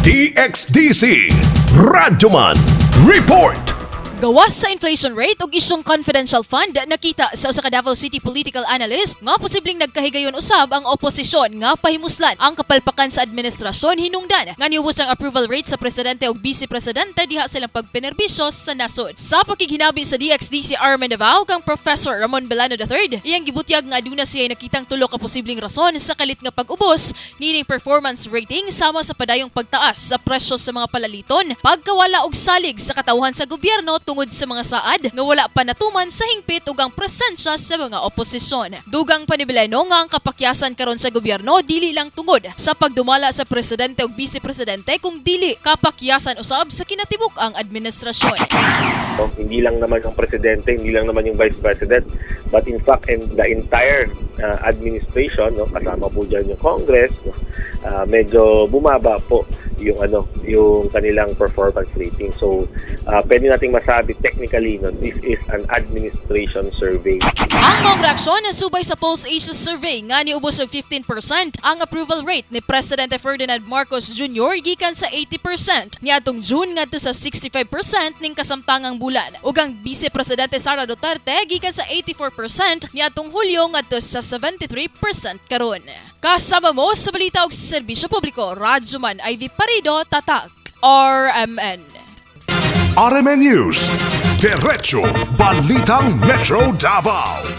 DXDC Radyoman Report. Gawas sa inflation rate ug isyung confidential fund nakita sa usa ka Davao City Political Analyst nga posibleng nagkahigayon usab ang oposisyon nga pahimuslan ang kapalpakan sa administrasyon hinungdan nga niubos ang approval rate sa presidente ug bise presidente diha silang pagpanerbisyo sa nasud. Sa pakighinabi sa DXDC RMN Davao kang Professor Ramon Beleno III, iyang gibutyag nga aduna siya nakitang tulo ka posibleng rason sa kalit nga pag-ubos nining performance rating sama sa padayong pagtaas sa presyo sa mga palaliton, pagkawala og salig sa katawhan sa gobyerno tungod sa mga saad nga wala pa natuman sa hingpit ug ang presensya sa mga oposisyon. Dugang pa ni Beleno nga ang kapakyasan karon sa gobyerno dili lang tungod sa pagdumala sa presidente ug bise presidente kung dili kapakyasan usab sa kinatibuk-ang administrasyon. So, hindi lang naman yung presidente, hindi lang naman yung vice president, but in fact the entire administration, no, kasama po dyan yung Congress, no, medyo bumaba po yung kanilang performance rating. So pwede nating masabi technically, no, this is an administration survey. Ang mga reaksyon subay sa Pulse Asia survey nga niubos og 15% ang approval rate ni Presidente Ferdinand Marcos Jr. gikan sa 80% niadtong June ngadto sa 65% ning kasamtangang bulan ug ang Vice Presidente Sara Duterte gikan sa 84% niadtong Hulyo ngadto sa 73% karon. Kasama mo sa balita ug serbisyo publiko, Radyoman Ivy Parido, Tatak, RMN. RMN News, Diretso Balitang Metro Davao.